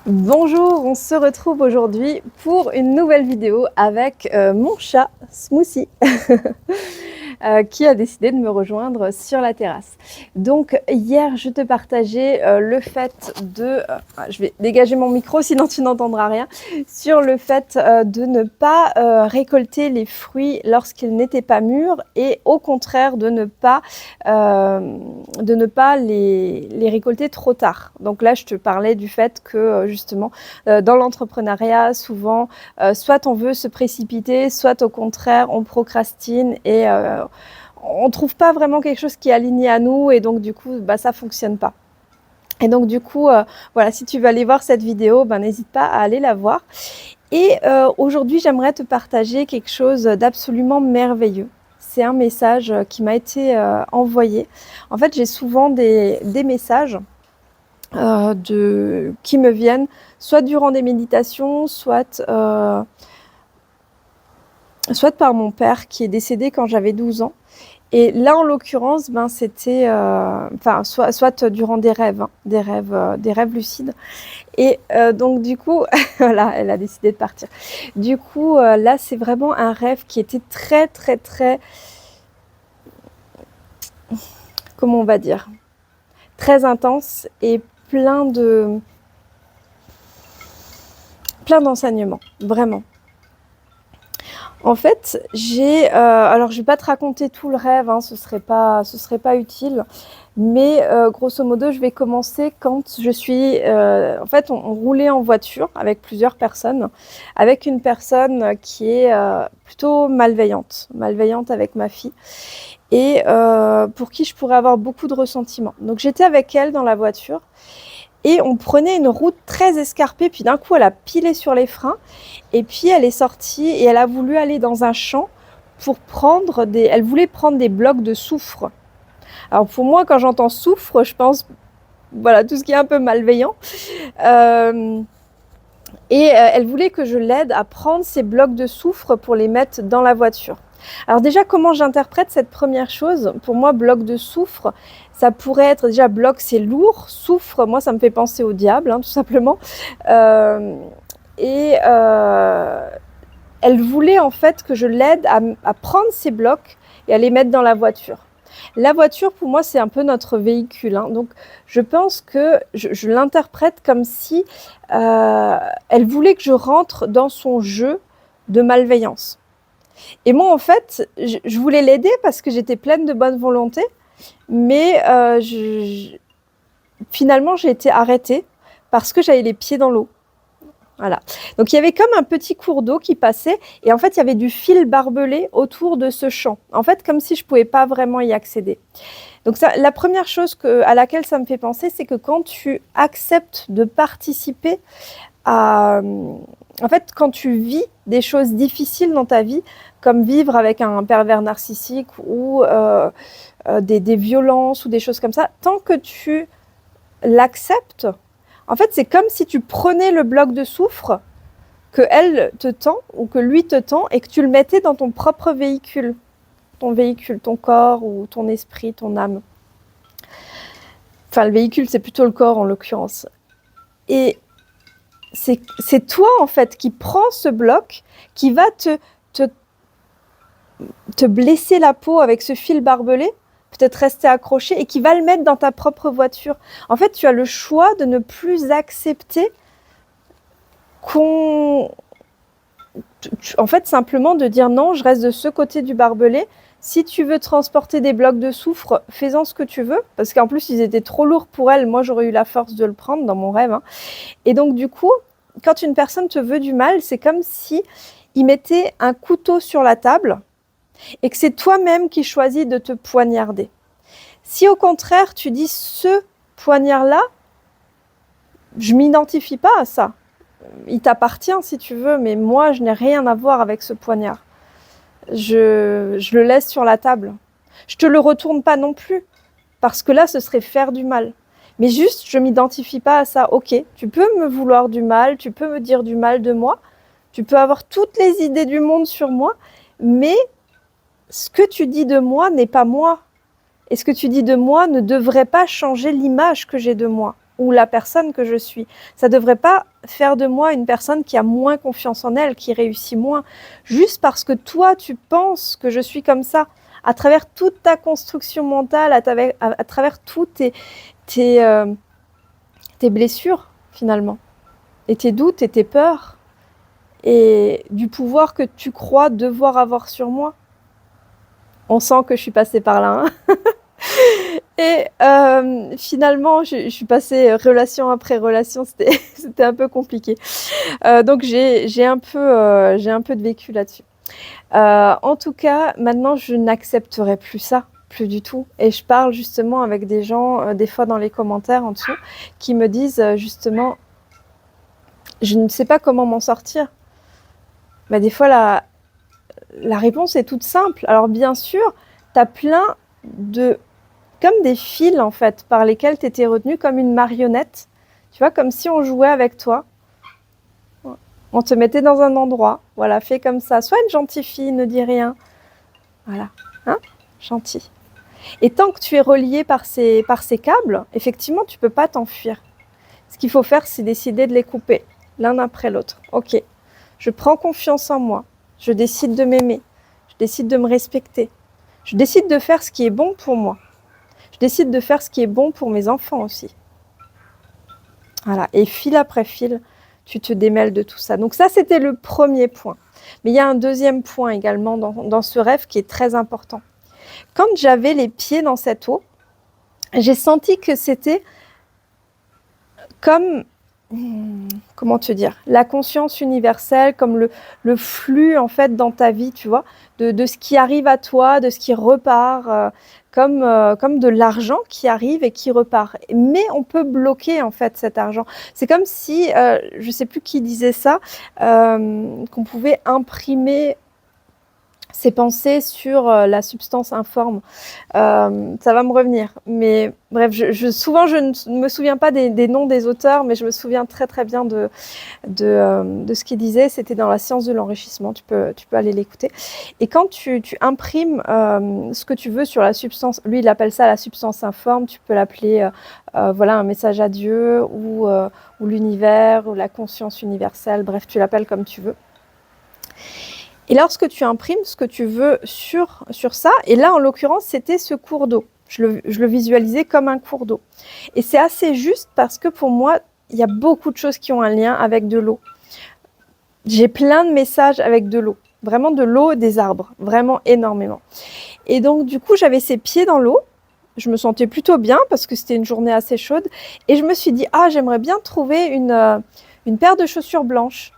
Bonjour, on se retrouve aujourd'hui pour une nouvelle vidéo avec mon chat Smoothie qui a décidé de me rejoindre sur la terrasse. Donc hier je te partageais le fait de, je vais dégager mon micro sinon tu n'entendras rien, sur le fait de ne pas récolter les fruits lorsqu'ils n'étaient pas mûrs et au contraire de ne pas les récolter trop tard. Donc là je te parlais du fait que justement dans l'entrepreneuriat souvent soit on veut se précipiter, soit au contraire on procrastine et on ne trouve pas vraiment quelque chose qui est aligné à nous et donc du coup ça fonctionne pas. Et donc du coup voilà, si tu veux aller voir cette vidéo, n'hésite pas à aller la voir. Et aujourd'hui j'aimerais te partager quelque chose d'absolument merveilleux. C'est un message qui m'a été envoyé. En fait j'ai souvent des messages qui me viennent soit durant des méditations, soit par mon père qui est décédé quand j'avais 12 ans. Et là, en l'occurrence, c'était soit durant des rêves, des rêves lucides. Et donc du coup, voilà, elle a décidé de partir. Du coup, là, c'est vraiment un rêve qui était très, très, très, comment on va dire, très intense et plein d'enseignements, vraiment. En fait, alors je vais pas te raconter tout le rêve, hein, ce serait pas utile, mais grosso modo, je vais commencer quand je suis, en fait, on roulait en voiture avec plusieurs personnes, avec une personne qui est plutôt malveillante avec ma fille, et pour qui je pourrais avoir beaucoup de ressentiments. Donc j'étais avec elle dans la voiture. Et on prenait une route très escarpée, puis d'un coup elle a pilé sur les freins, et puis elle est sortie et elle a voulu aller dans un champ pour elle voulait prendre des blocs de soufre. Alors pour moi, quand j'entends soufre, je pense, voilà, tout ce qui est un peu malveillant. Elle voulait que je l'aide à prendre ces blocs de soufre pour les mettre dans la voiture. Alors déjà, comment j'interprète cette première chose? Pour moi, bloc de soufre, ça pourrait être déjà bloc, c'est lourd. Soufre, moi, ça me fait penser au diable, hein, tout simplement. Elle voulait en fait que je l'aide à prendre ces blocs et à les mettre dans la voiture. La voiture, pour moi, c'est un peu notre véhicule, hein. Donc, je pense que je l'interprète comme si elle voulait que je rentre dans son jeu de malveillance. Et moi, en fait, je voulais l'aider parce que j'étais pleine de bonne volonté, mais finalement, j'ai été arrêtée parce que j'avais les pieds dans l'eau. Voilà. Donc il y avait comme un petit cours d'eau qui passait et en fait il y avait du fil barbelé autour de ce champ. En fait comme si je pouvais pas vraiment y accéder. Donc ça, la première chose à laquelle ça me fait penser, c'est que quand tu acceptes de participer à... En fait, quand tu vis des choses difficiles dans ta vie, comme vivre avec un pervers narcissique ou des violences ou des choses comme ça, tant que tu l'acceptes, en fait, c'est comme si tu prenais le bloc de soufre que elle te tend ou que lui te tend et que tu le mettais dans ton propre véhicule. Ton véhicule, ton corps ou ton esprit, ton âme. Enfin, le véhicule, c'est plutôt le corps en l'occurrence. Et c'est toi, en fait, qui prends ce bloc, qui va te blesser la peau avec ce fil barbelé, peut-être rester accroché, et qui va le mettre dans ta propre voiture. En fait, tu as le choix de ne plus accepter en fait, simplement de dire non, je reste de ce côté du barbelé. Si tu veux transporter des blocs de soufre, fais-en ce que tu veux. Parce qu'en plus, ils étaient trop lourds pour elle. Moi, j'aurais eu la force de le prendre dans mon rêve, hein. Et donc, du coup, quand une personne te veut du mal, c'est comme si il mettait un couteau sur la table et que c'est toi-même qui choisis de te poignarder. Si au contraire, tu dis ce poignard-là, je m'identifie pas à ça. Il t'appartient si tu veux, mais moi, je n'ai rien à voir avec ce poignard. Je le laisse sur la table. Je te le retourne pas non plus, parce que là, ce serait faire du mal. Mais juste, je m'identifie pas à ça. Ok, tu peux me vouloir du mal, tu peux me dire du mal de moi, tu peux avoir toutes les idées du monde sur moi, mais ce que tu dis de moi n'est pas moi. Et ce que tu dis de moi ne devrait pas changer l'image que j'ai de moi ou la personne que je suis. Ça ne devrait pas faire de moi une personne qui a moins confiance en elle, qui réussit moins, juste parce que toi, tu penses que je suis comme ça, à travers toute ta construction mentale, à travers tous tes blessures, finalement, et tes doutes et tes peurs, et du pouvoir que tu crois devoir avoir sur moi. On sent que je suis passée par là, hein. Et finalement, je suis passée relation après relation, c'était un peu compliqué. Donc j'ai un peu de vécu là-dessus. En tout cas, maintenant, je n'accepterai plus ça, plus du tout. Et je parle justement avec des gens, des fois dans les commentaires en dessous, qui me disent justement, je ne sais pas comment m'en sortir. Bah, des fois, la réponse est toute simple. Alors bien sûr, tu as plein de... comme des fils en fait, par lesquels tu étais retenu comme une marionnette. Tu vois, comme si on jouait avec toi. On te mettait dans un endroit, voilà, fais comme ça. Sois une gentille fille, ne dis rien. Voilà, hein, gentil. Et tant que tu es relié par ces câbles, effectivement, tu ne peux pas t'enfuir. Ce qu'il faut faire, c'est décider de les couper, l'un après l'autre. Ok, je prends confiance en moi. Je décide de m'aimer. Je décide de me respecter. Je décide de faire ce qui est bon pour moi. Je décide de faire ce qui est bon pour mes enfants aussi. Voilà, et fil après fil, tu te démêles de tout ça. Donc ça, c'était le premier point. Mais il y a un deuxième point également dans ce rêve qui est très important. Quand j'avais les pieds dans cette eau, j'ai senti que c'était comme, comment te dire, la conscience universelle, comme le flux en fait dans ta vie, tu vois, de ce qui arrive à toi, de ce qui repart, comme de l'argent qui arrive et qui repart. Mais on peut bloquer en fait cet argent. C'est comme si, je ne sais plus qui disait ça, qu'on pouvait imprimer ses pensées sur la substance informe. Ça va me revenir. Mais bref, souvent je ne me souviens pas des noms des auteurs, mais je me souviens très très bien de ce qu'il disait. C'était dans la science de l'enrichissement. Tu peux aller l'écouter. Et quand tu imprimes ce que tu veux sur la substance, lui il appelle ça la substance informe, tu peux l'appeler voilà, un message à Dieu ou l'univers ou la conscience universelle, bref, tu l'appelles comme tu veux. Et lorsque tu imprimes ce que tu veux sur ça, et là en l'occurrence c'était ce cours d'eau, je le visualisais comme un cours d'eau. Et c'est assez juste parce que pour moi, il y a beaucoup de choses qui ont un lien avec de l'eau. J'ai plein de messages avec de l'eau, vraiment de l'eau, des arbres, vraiment énormément. Et donc du coup j'avais ces pieds dans l'eau, je me sentais plutôt bien parce que c'était une journée assez chaude, et je me suis dit, ah j'aimerais bien trouver une paire de chaussures blanches.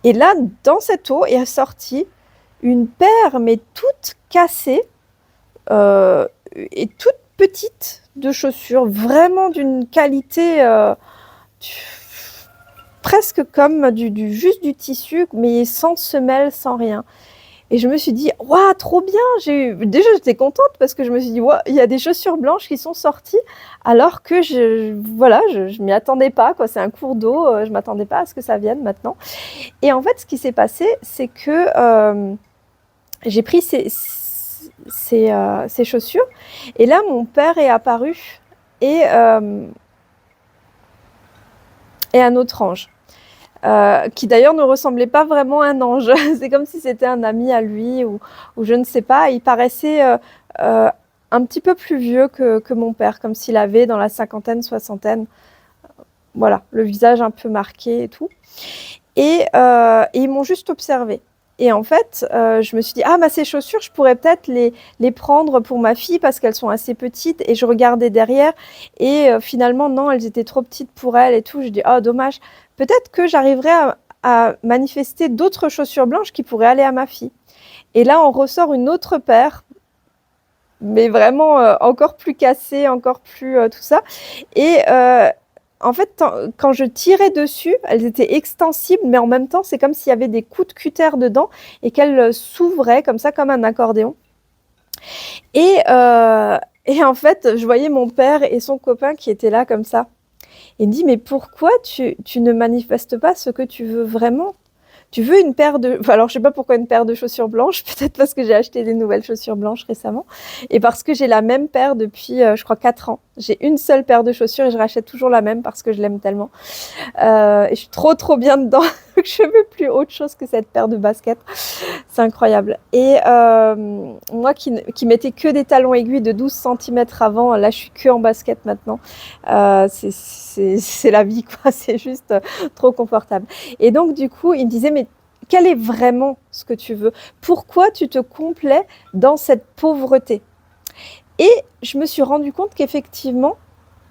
Et là, dans cette eau est sortie une paire, mais toute cassée et toute petite de chaussures, vraiment d'une qualité presque comme juste du tissu, mais sans semelle, sans rien. Et je me suis dit, waouh, trop bien! Déjà, j'étais contente parce que je me suis dit, waouh, il y a des chaussures blanches qui sont sorties, alors que je m'y attendais pas, quoi. C'est un cours d'eau, je m'attendais pas à ce que ça vienne maintenant. Et en fait, ce qui s'est passé, c'est que j'ai pris ces chaussures, et là, mon père est apparu et un autre ange. Qui d'ailleurs ne ressemblait pas vraiment à un ange. C'est comme si c'était un ami à lui ou je ne sais pas. Il paraissait un petit peu plus vieux que mon père, comme s'il avait dans la cinquantaine, soixantaine. Voilà, le visage un peu marqué et tout. Et ils m'ont juste observé. Et en fait, je me suis dit, ah, bah, ces chaussures, je pourrais peut-être les prendre pour ma fille parce qu'elles sont assez petites. Et je regardais derrière et finalement, non, elles étaient trop petites pour elle et tout. Je dis, oh, dommage. Peut-être que j'arriverai à manifester d'autres chaussures blanches qui pourraient aller à ma fille. Et là, on ressort une autre paire, mais vraiment encore plus cassée, encore plus tout ça. Et en fait, quand je tirais dessus, elles étaient extensibles, mais en même temps, c'est comme s'il y avait des coups de cutter dedans et qu'elles s'ouvraient comme ça, comme un accordéon. Et en fait, je voyais mon père et son copain qui étaient là comme ça. Il me dit, mais pourquoi tu ne manifestes pas ce que tu veux vraiment? Tu veux une paire de... Alors, je sais pas pourquoi une paire de chaussures blanches, peut-être parce que j'ai acheté des nouvelles chaussures blanches récemment, et parce que j'ai la même paire depuis, je crois, 4 ans. J'ai une seule paire de chaussures et je rachète toujours la même parce que je l'aime tellement. Et je suis trop bien dedans, donc je veux plus autre chose que cette paire de baskets. C'est incroyable. Et moi qui mettais que des talons aiguilles de 12 cm avant, là je suis que en basket maintenant. C'est la vie, quoi. C'est juste trop confortable. Et donc du coup, il me disait, mais quel est vraiment ce que tu veux? Pourquoi tu te complais dans cette pauvreté? Et je me suis rendu compte qu'effectivement,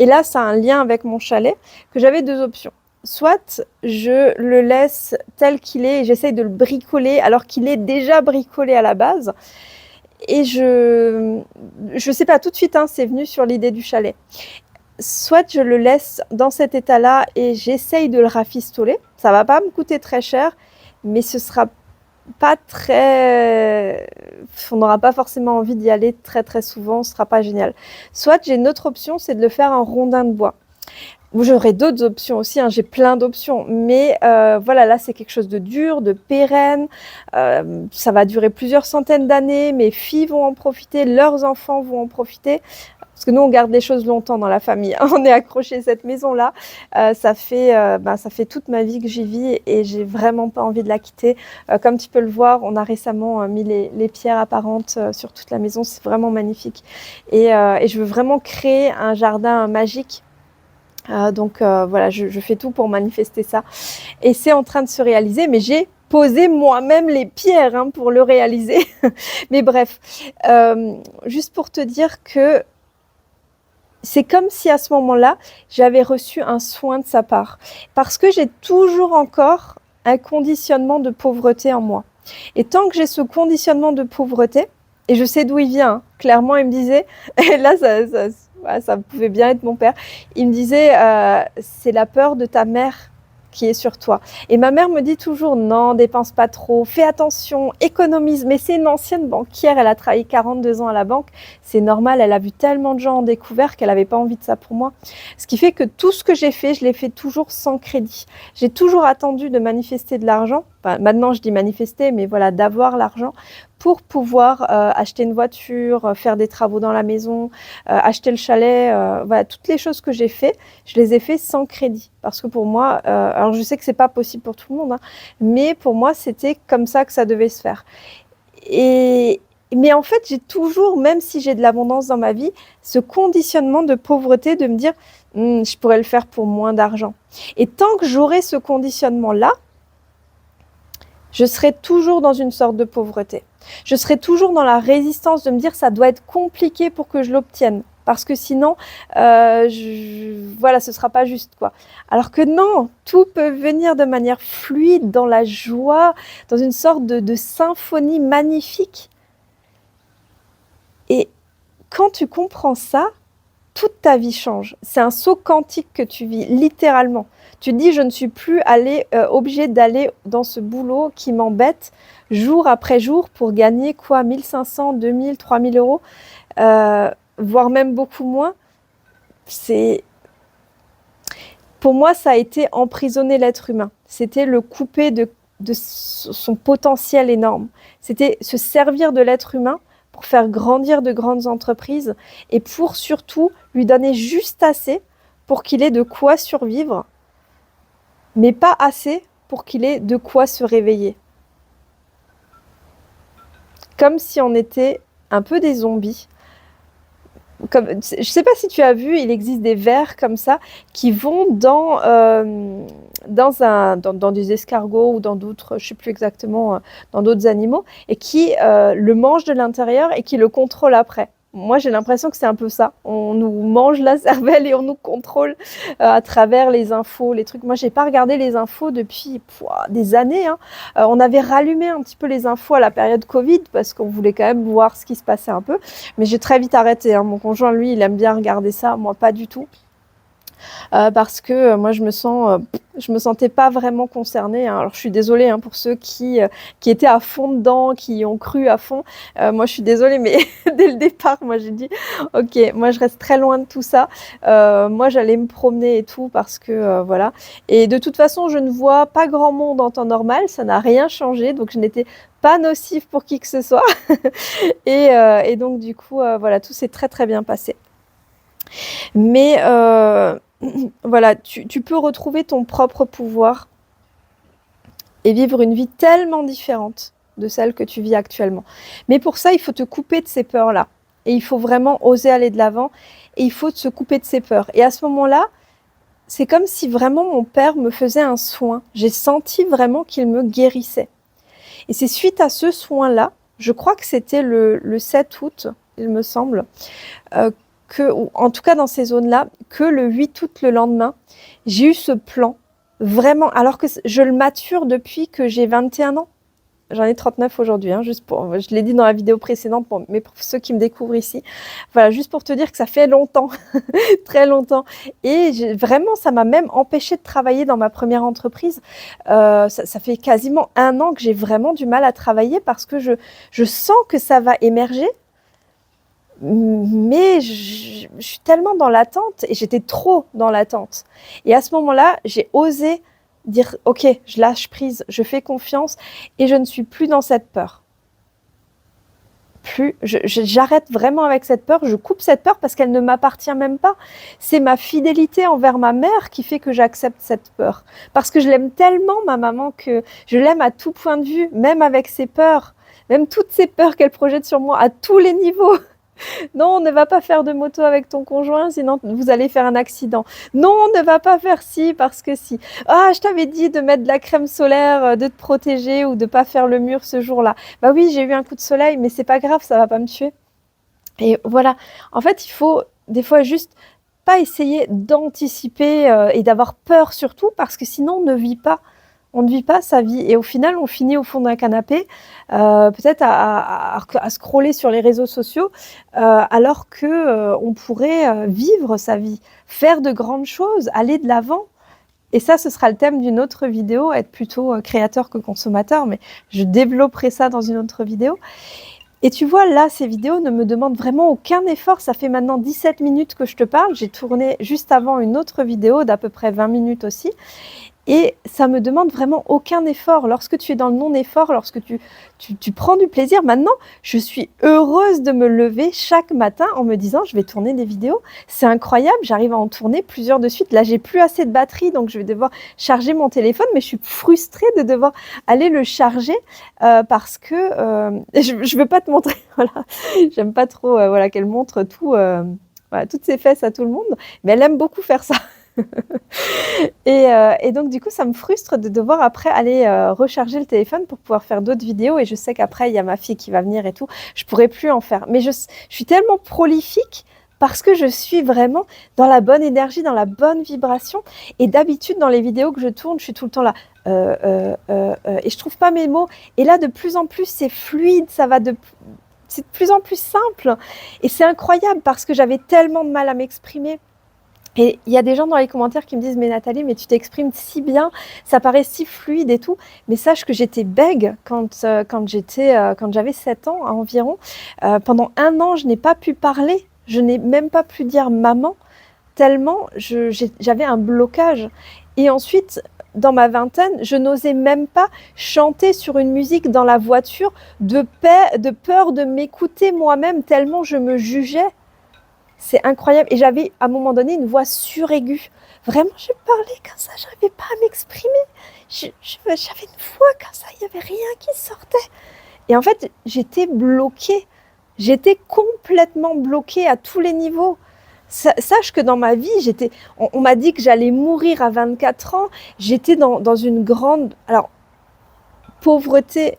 et là ça a un lien avec mon chalet, que j'avais 2 options. Soit je le laisse tel qu'il est et j'essaye de le bricoler alors qu'il est déjà bricolé à la base. Et je sais pas, tout de suite, hein, c'est venu sur l'idée du chalet. Soit je le laisse dans cet état-là et j'essaye de le rafistoler. Ça va pas me coûter très cher, mais ce sera pas très... On n'aura pas forcément envie d'y aller très souvent, ce sera pas génial. Soit j'ai une autre option, c'est de le faire en rondin de bois. J'aurais d'autres options aussi, hein, j'ai plein d'options, mais voilà, là c'est quelque chose de dur, de pérenne, ça va durer plusieurs centaines d'années, mes filles vont en profiter, leurs enfants vont en profiter, parce que nous on garde les choses longtemps dans la famille, on est accrochés à cette maison-là, ça fait toute ma vie que j'y vis et j'ai vraiment pas envie de la quitter. Comme tu peux le voir, on a récemment mis les pierres apparentes sur toute la maison, c'est vraiment magnifique, et je veux vraiment créer un jardin magique. Donc voilà, je fais tout pour manifester ça. Et c'est en train de se réaliser, mais j'ai posé moi-même les pierres hein, pour le réaliser. Mais bref, juste pour te dire que c'est comme si à ce moment-là, j'avais reçu un soin de sa part. Parce que j'ai toujours encore un conditionnement de pauvreté en moi. Et tant que j'ai ce conditionnement de pauvreté, et je sais d'où il vient, hein, clairement il me disait, et là ça pouvait bien être mon père, il me disait c'est la peur de ta mère qui est sur toi. Et ma mère me dit toujours non, dépense pas trop, fais attention, économise. Mais c'est une ancienne banquière, elle a travaillé 42 ans à la banque, c'est normal, elle a vu tellement de gens en découvert qu'elle n'avait pas envie de ça pour moi. Ce qui fait que tout ce que j'ai fait, je l'ai fait toujours sans crédit. J'ai toujours attendu de manifester de l'argent, enfin, maintenant je dis manifester, mais voilà, d'avoir l'argent pour pouvoir acheter une voiture, faire des travaux dans la maison, acheter le chalet, voilà, toutes les choses que j'ai fait, je les ai fait sans crédit. Parce que pour moi, alors je sais que c'est pas possible pour tout le monde, hein, mais pour moi c'était comme ça que ça devait se faire. Mais en fait, j'ai toujours, même si j'ai de l'abondance dans ma vie, ce conditionnement de pauvreté de me dire je pourrais le faire pour moins d'argent. Et tant que j'aurai ce conditionnement-là, je serai toujours dans une sorte de pauvreté. Je serai toujours dans la résistance de me dire ça doit être compliqué pour que je l'obtienne. Parce que sinon, voilà, ce sera pas juste, quoi. Alors que non, tout peut venir de manière fluide, dans la joie, dans une sorte de symphonie magnifique. Et quand tu comprends ça, toute ta vie change. C'est un saut quantique que tu vis, littéralement. Tu te dis, je ne suis plus obligée d'aller dans ce boulot qui m'embête jour après jour pour gagner quoi, 1500, 2000, 3000 euros, voire même beaucoup moins. Pour moi, ça a été emprisonner l'être humain. C'était le couper de son potentiel énorme. C'était se servir de l'être humain pour faire grandir de grandes entreprises et pour surtout lui donner juste assez pour qu'il ait de quoi survivre, mais pas assez pour qu'il ait de quoi se réveiller. Comme si on était un peu des zombies. Je ne sais pas si tu as vu, il existe des vers comme ça qui vont dans des escargots ou dans d'autres, je ne sais plus exactement, dans d'autres animaux, et qui le mangent de l'intérieur et qui le contrôlent après. Moi, j'ai l'impression que c'est un peu ça. On nous mange la cervelle et on nous contrôle à travers les infos, les trucs. Moi, j'ai pas regardé les infos depuis des années. Hein. On avait rallumé un petit peu les infos à la période Covid parce qu'on voulait quand même voir ce qui se passait un peu. Mais j'ai très vite arrêté. Hein. Mon conjoint, lui, il aime bien regarder ça. Moi, pas du tout. Parce que moi, je me sens Je me sentais pas vraiment concernée, hein. Alors je suis désolée, hein, pour ceux qui étaient à fond dedans, qui ont cru à fond. Moi je suis désolée, mais dès le départ, moi j'ai dit: «OK, moi je reste très loin de tout ça». Moi j'allais me promener et tout parce que, voilà, et de toute façon, je ne vois pas grand monde en temps normal, ça n'a rien changé, donc je n'étais pas nocive pour qui que ce soit et donc du coup, voilà, tout s'est très, très bien passé. Mais voilà, tu peux retrouver ton propre pouvoir et vivre une vie tellement différente de celle que tu vis actuellement. Mais pour ça, il faut te couper de ces peurs-là. Et il faut vraiment oser aller de l'avant et il faut se couper de ces peurs. Et à ce moment-là, c'est comme si vraiment mon père me faisait un soin. J'ai senti vraiment qu'il me guérissait. Et c'est suite à ce soin-là, je crois que c'était le 7 août, il me semble, ou en tout cas dans ces zones-là, que le 8 août, le lendemain, j'ai eu ce plan, vraiment, alors que je le mature depuis que j'ai 21 ans. J'en ai 39 aujourd'hui, hein, je l'ai dit dans la vidéo précédente, mais pour ceux qui me découvrent ici, voilà, juste pour te dire que ça fait longtemps, très longtemps. Et vraiment, ça m'a même empêché de travailler dans ma première entreprise. Ça fait quasiment 1 an que j'ai vraiment du mal à travailler parce que je sens que ça va émerger. Mais je suis tellement dans l'attente et j'étais trop dans l'attente. Et à ce moment-là, j'ai osé dire « Ok, je lâche prise, je fais confiance et je ne suis plus dans cette peur. » J'arrête vraiment avec cette peur, je coupe cette peur parce qu'elle ne m'appartient même pas. C'est ma fidélité envers ma mère qui fait que j'accepte cette peur. Parce que je l'aime tellement, ma maman, que je l'aime à tout point de vue, même avec ses peurs, même toutes ces peurs qu'elle projette sur moi à tous les niveaux. Non, ne va pas faire de moto avec ton conjoint, sinon vous allez faire un accident. Non, ne va pas faire ci parce que si. Ah, je t'avais dit de mettre de la crème solaire, de te protéger ou de pas faire le mur ce jour-là. Bah oui, j'ai eu un coup de soleil, mais c'est pas grave, ça va pas me tuer. Et voilà. En fait, il faut des fois juste pas essayer d'anticiper et d'avoir peur surtout parce que sinon on ne vit pas. On ne vit pas sa vie et au final, on finit au fond d'un canapé, peut-être à scroller sur les réseaux sociaux, alors que on pourrait vivre sa vie, faire de grandes choses, aller de l'avant. Et ça, ce sera le thème d'une autre vidéo, être plutôt créateur que consommateur, mais je développerai ça dans une autre vidéo. Et tu vois, là, ces vidéos ne me demandent vraiment aucun effort. Ça fait maintenant 17 minutes que je te parle. J'ai tourné juste avant une autre vidéo d'à peu près 20 minutes aussi. Et ça me demande vraiment aucun effort. Lorsque tu es dans le non-effort, lorsque tu prends du plaisir, maintenant, je suis heureuse de me lever chaque matin en me disant je vais tourner des vidéos. C'est incroyable, j'arrive à en tourner plusieurs de suite. Là, j'ai plus assez de batterie, donc je vais devoir charger mon téléphone, mais je suis frustrée de devoir aller le charger parce que je veux pas te montrer. Voilà, j'aime pas trop voilà, qu'elle montre voilà, toutes ses fesses à tout le monde, mais elle aime beaucoup faire ça. Et donc du coup ça me frustre de devoir après aller recharger le téléphone pour pouvoir faire d'autres vidéos et je sais qu'après il y a ma fille qui va venir et tout, je pourrai plus en faire, mais je suis tellement prolifique parce que je suis vraiment dans la bonne énergie, dans la bonne vibration et d'habitude dans les vidéos que je tourne je suis tout le temps là et je trouve pas mes mots et là de plus en plus c'est fluide, c'est de plus en plus simple et c'est incroyable parce que j'avais tellement de mal à m'exprimer. Et il y a des gens dans les commentaires qui me disent « Mais Nathalie, mais tu t'exprimes si bien, ça paraît si fluide et tout. » Mais sache que j'étais bègue quand j'avais 7 ans environ. Pendant 1 an, je n'ai pas pu parler. Je n'ai même pas pu dire « maman » tellement j'avais un blocage. Et ensuite, dans ma vingtaine, je n'osais même pas chanter sur une musique dans la voiture de peur de m'écouter moi-même tellement je me jugeais. C'est incroyable. Et j'avais, à un moment donné, une voix suraiguë. Vraiment, je parlais comme ça, je n'arrivais pas à m'exprimer. J'avais une voix comme ça, il n'y avait rien qui sortait. Et en fait, j'étais bloquée. J'étais complètement bloquée à tous les niveaux. Sache que dans ma vie, on m'a dit que j'allais mourir à 24 ans. J'étais dans une grande pauvreté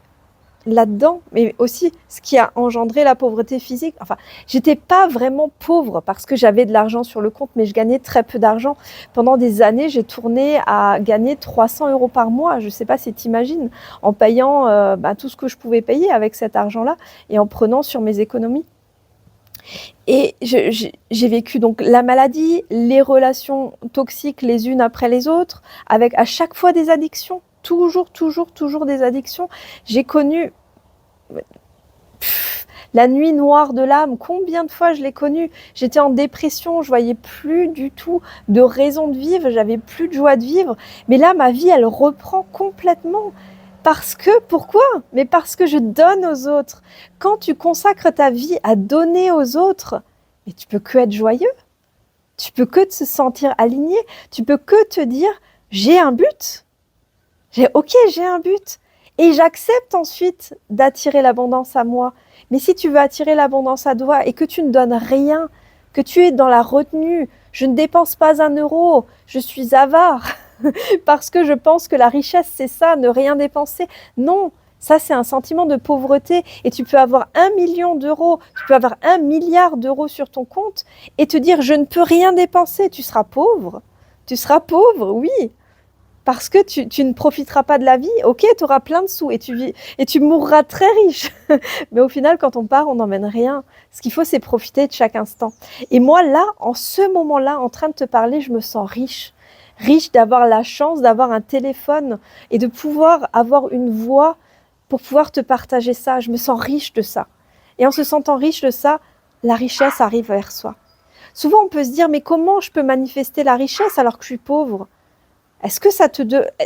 là-dedans, mais aussi ce qui a engendré la pauvreté physique. Enfin, j'étais pas vraiment pauvre parce que j'avais de l'argent sur le compte, mais je gagnais très peu d'argent. Pendant des années, j'ai tourné à gagner 300 € par mois. Je sais pas si tu imagines, en payant tout ce que je pouvais payer avec cet argent-là et en prenant sur mes économies. Et j'ai vécu donc la maladie, les relations toxiques les unes après les autres, avec à chaque fois des addictions, toujours des addictions. J'ai connu la nuit noire de l'âme, combien de fois je l'ai connue? J'étais en dépression, je voyais plus du tout de raison de vivre, j'avais plus de joie de vivre. Mais là, ma vie, elle reprend complètement. Parce que, pourquoi? Mais parce que je donne aux autres. Quand tu consacres ta vie à donner aux autres, mais tu peux que être joyeux. Tu peux que te sentir aligné. Tu peux que te dire, j'ai un but. J'ai un but. Et j'accepte ensuite d'attirer l'abondance à moi. Mais si tu veux attirer l'abondance à toi et que tu ne donnes rien, que tu es dans la retenue, je ne dépense pas un euro, je suis avare, parce que je pense que la richesse, c'est ça, ne rien dépenser. Non, ça, c'est un sentiment de pauvreté. Et tu peux avoir 1 million d'euros, tu peux avoir 1 milliard d'euros sur ton compte et te dire, je ne peux rien dépenser. Tu seras pauvre. Tu seras pauvre, oui. Parce que tu ne profiteras pas de la vie. Ok, tu auras plein de sous et tu mourras très riche. Mais au final, quand on part, on n'emmène rien. Ce qu'il faut, c'est profiter de chaque instant. Et moi, là, en ce moment-là, en train de te parler, je me sens riche. Riche d'avoir la chance d'avoir un téléphone et de pouvoir avoir une voix pour pouvoir te partager ça. Je me sens riche de ça. Et en se sentant riche de ça, la richesse arrive vers soi. Souvent, on peut se dire, mais comment je peux manifester la richesse alors que je suis pauvre? Est-ce que ça te...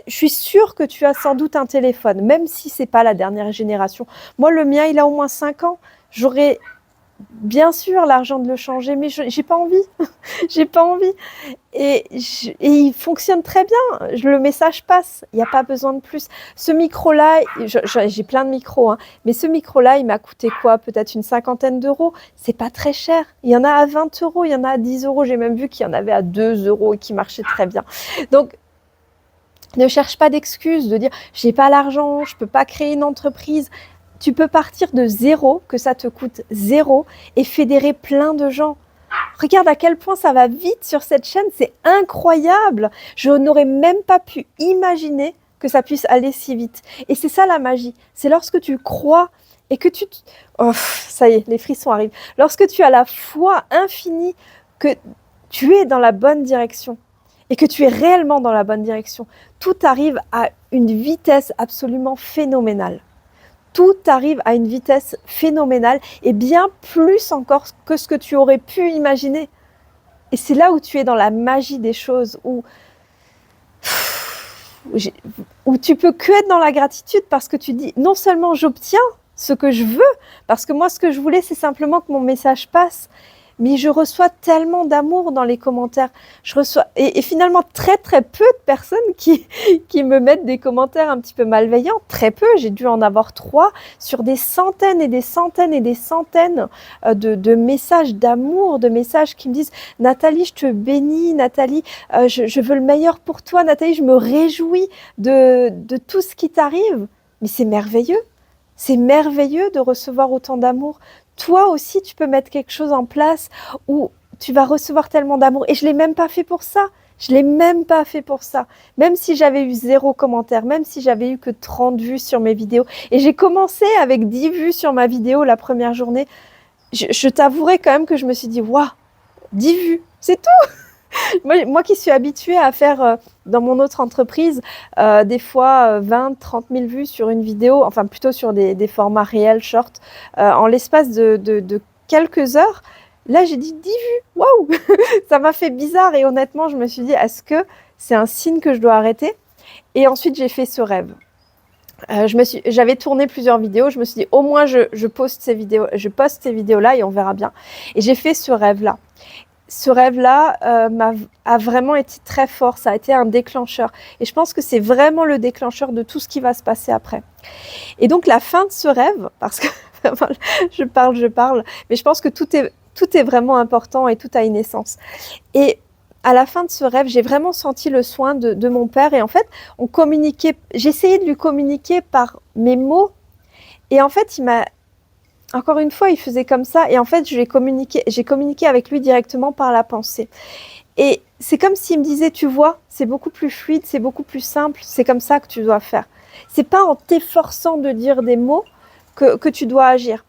Je suis sûre que tu as sans doute un téléphone, même si ce n'est pas la dernière génération. Moi, le mien, il a au moins 5 ans. J'aurais bien sûr l'argent de le changer, mais j'ai pas envie. J'ai pas envie. Et il fonctionne très bien. Le message passe. Il n'y a pas besoin de plus. Ce micro-là, j'ai plein de micros, hein, mais ce micro-là, il m'a coûté quoi? Peut-être une 50aine d'euros. C'est pas très cher. Il y en a à 20 euros, il y en a à 10 euros. J'ai même vu qu'il y en avait à 2 euros et qui marchaient très bien. Donc, ne cherche pas d'excuses de dire j'ai pas l'argent, je peux pas créer une entreprise. Tu peux partir de zéro, que ça te coûte zéro, et fédérer plein de gens. Regarde à quel point ça va vite sur cette chaîne, c'est incroyable. Je n'aurais même pas pu imaginer que ça puisse aller si vite. Et c'est ça la magie, c'est lorsque tu crois et que oh, ça y est, les frissons arrivent. Lorsque tu as la foi infinie que tu es dans la bonne direction et que tu es réellement dans la bonne direction, tout arrive à une vitesse absolument phénoménale. Tout arrive à une vitesse phénoménale et bien plus encore que ce que tu aurais pu imaginer. Et c'est là où tu es dans la magie des choses, où tu peux que être dans la gratitude parce que tu dis non seulement j'obtiens ce que je veux, parce que moi ce que je voulais c'est simplement que mon message passe, mais je reçois tellement d'amour dans les commentaires. Je reçois et finalement très peu de personnes qui me mettent des commentaires un petit peu malveillants. Très peu, j'ai dû en avoir 3 sur des centaines et des centaines et des centaines de messages d'amour, de messages qui me disent « Nathalie, je te bénis, Nathalie, je veux le meilleur pour toi, Nathalie, je me réjouis de tout ce qui t'arrive. » Mais c'est merveilleux de recevoir autant d'amour. Toi aussi, tu peux mettre quelque chose en place où tu vas recevoir tellement d'amour. Et je ne l'ai même pas fait pour ça. Même si j'avais eu 0 commentaire, même si j'avais eu que 30 vues sur mes vidéos. Et j'ai commencé avec 10 vues sur ma vidéo la première journée. Je t'avouerai quand même que je me suis dit, waouh, 10 vues, c'est tout. Moi qui suis habituée à faire dans mon autre entreprise des fois 20, 30 000 vues sur une vidéo, enfin plutôt sur des formats réels, short, en l'espace de quelques heures, là j'ai dit 10 vues, waouh. Ça m'a fait bizarre et honnêtement je me suis dit est-ce que c'est un signe que je dois arrêter? Et ensuite j'ai fait ce rêve. J'avais tourné plusieurs vidéos, je me suis dit au moins je poste ces vidéos-là et on verra bien. Et j'ai fait ce rêve-là. Ce rêve-là a vraiment été très fort, ça a été un déclencheur. Et je pense que c'est vraiment le déclencheur de tout ce qui va se passer après. Et donc la fin de ce rêve, parce que je parle, mais je pense que tout est vraiment important et tout a une essence. Et à la fin de ce rêve, j'ai vraiment senti le soin de mon père. Et en fait, j'essayais de lui communiquer par mes mots. Et en fait, encore une fois, il faisait comme ça. Et en fait, j'ai communiqué avec lui directement par la pensée. Et c'est comme s'il me disait, tu vois, c'est beaucoup plus fluide, c'est beaucoup plus simple. C'est comme ça que tu dois faire. C'est pas en t'efforçant de dire des mots que tu dois agir.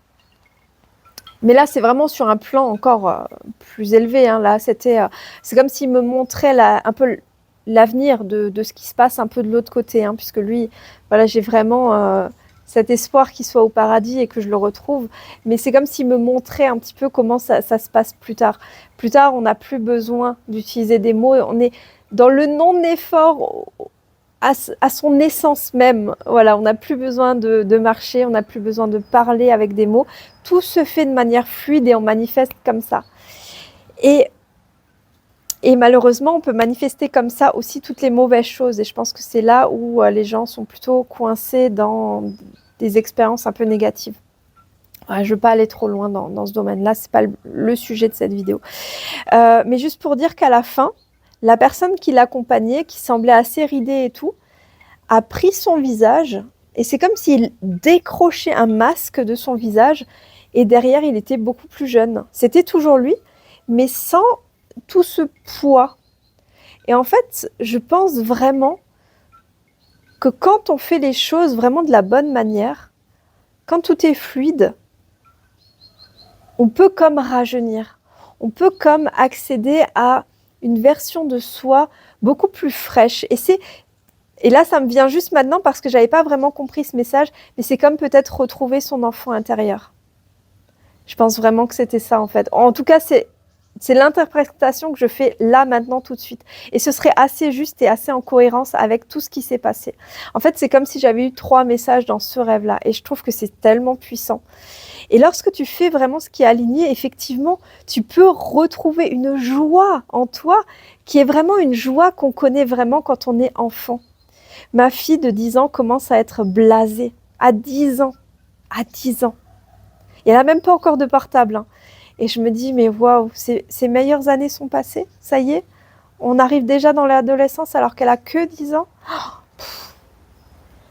Mais là, c'est vraiment sur un plan encore plus élevé. Hein. Là, c'est comme s'il me montrait un peu l'avenir de ce qui se passe un peu de l'autre côté. Hein, puisque lui, voilà, j'ai vraiment cet espoir qu'il soit au paradis et que je le retrouve. Mais c'est comme s'il me montrait un petit peu comment ça se passe plus tard. Plus tard, on n'a plus besoin d'utiliser des mots. On est dans le non-effort à son essence même. Voilà, on n'a plus besoin de marcher, on n'a plus besoin de parler avec des mots. Tout se fait de manière fluide et on manifeste comme ça. Et malheureusement, on peut manifester comme ça aussi toutes les mauvaises choses. Et je pense que c'est là où les gens sont plutôt coincés dans des expériences un peu négatives. Ouais, je ne veux pas aller trop loin dans ce domaine-là, ce n'est pas le sujet de cette vidéo. Mais juste pour dire qu'à la fin, la personne qui l'accompagnait, qui semblait assez ridée et tout, a pris son visage et c'est comme s'il décrochait un masque de son visage et derrière, il était beaucoup plus jeune. C'était toujours lui, mais sans tout ce poids. Et en fait, je pense vraiment que quand on fait les choses vraiment de la bonne manière, quand tout est fluide, on peut comme rajeunir. On peut comme accéder à une version de soi beaucoup plus fraîche. Et là, ça me vient juste maintenant parce que je n'avais pas vraiment compris ce message, mais c'est comme peut-être retrouver son enfant intérieur. Je pense vraiment que c'était ça, en fait. En tout cas, c'est l'interprétation que je fais là, maintenant, tout de suite. Et ce serait assez juste et assez en cohérence avec tout ce qui s'est passé. En fait, c'est comme si j'avais eu 3 messages dans ce rêve-là. Et je trouve que c'est tellement puissant. Et lorsque tu fais vraiment ce qui est aligné, effectivement, tu peux retrouver une joie en toi qui est vraiment une joie qu'on connaît vraiment quand on est enfant. Ma fille de 10 ans commence à être blasée. À 10 ans. À 10 ans. Et elle n'a même pas encore de portable. Hein. Et je me dis, mais waouh, ses meilleures années sont passées. Ça y est, on arrive déjà dans l'adolescence alors qu'elle a que 10 ans.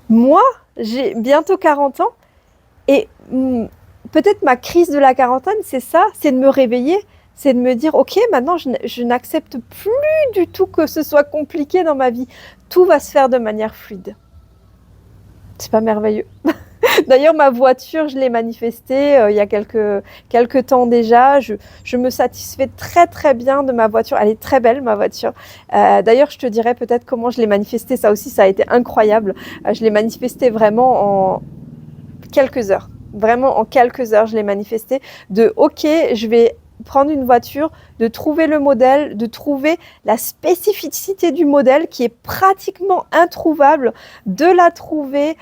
Moi, j'ai bientôt 40 ans. Et peut-être ma crise de la quarantaine, c'est ça, c'est de me réveiller. C'est de me dire, ok, maintenant je n'accepte plus du tout que ce soit compliqué dans ma vie. Tout va se faire de manière fluide. C'est pas merveilleux. D'ailleurs, ma voiture, je l'ai manifestée il y a quelques temps déjà. Je me satisfais très très bien de ma voiture. Elle est très belle, ma voiture. D'ailleurs, je te dirais peut-être comment je l'ai manifestée. Ça aussi, ça a été incroyable. Je l'ai manifestée vraiment en quelques heures. Vraiment en quelques heures, je l'ai manifestée. De ok, je vais prendre une voiture, de trouver le modèle, de trouver la spécificité du modèle qui est pratiquement introuvable, de la trouver.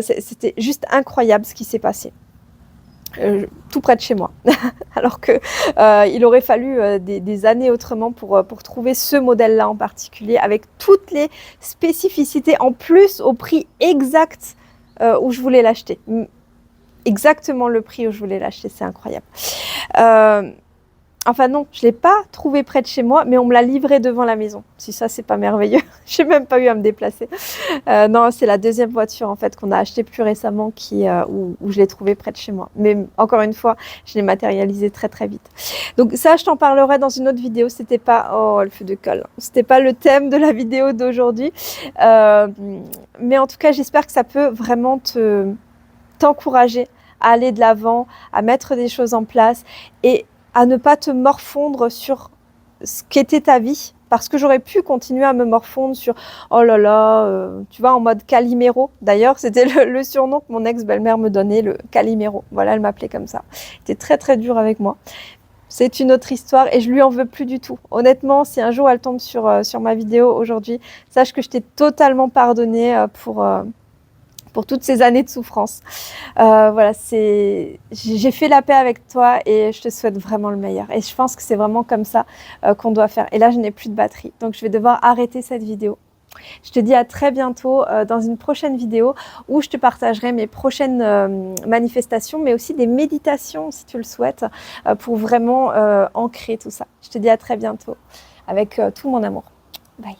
C'était juste incroyable ce qui s'est passé. Tout près de chez moi. Alors que il aurait fallu des années autrement pour trouver ce modèle-là en particulier, avec toutes les spécificités, en plus au prix exact où je voulais l'acheter. Exactement le prix où je voulais l'acheter, c'est incroyable. Enfin non, je ne l'ai pas trouvé près de chez moi, mais on me l'a livré devant la maison. Si ça, c'est pas merveilleux. J'ai même pas eu à me déplacer. Non, c'est la deuxième voiture en fait qu'on a achetée plus récemment où je l'ai trouvée près de chez moi. Mais encore une fois, je l'ai matérialisée très très vite. Donc ça, je t'en parlerai dans une autre vidéo. C'était pas le feu de colle. C'était pas le thème de la vidéo d'aujourd'hui. Mais en tout cas, j'espère que ça peut vraiment t'encourager à aller de l'avant, à mettre des choses en place et à ne pas te morfondre sur ce qu'était ta vie. Parce que j'aurais pu continuer à me morfondre sur « Oh là là tu vois, en mode Calimero. D'ailleurs, c'était le surnom que mon ex-belle-mère me donnait, le Calimero. Voilà, elle m'appelait comme ça. C'était très très dur avec moi. C'est une autre histoire et je lui en veux plus du tout. Honnêtement, si un jour elle tombe sur ma vidéo aujourd'hui, sache que je t'ai totalement pardonné pour toutes ces années de souffrance. Voilà, j'ai fait la paix avec toi et je te souhaite vraiment le meilleur. Et je pense que c'est vraiment comme ça qu'on doit faire. Et là, je n'ai plus de batterie, donc je vais devoir arrêter cette vidéo. Je te dis à très bientôt dans une prochaine vidéo où je te partagerai mes prochaines manifestations, mais aussi des méditations si tu le souhaites, pour vraiment ancrer tout ça. Je te dis à très bientôt avec tout mon amour. Bye.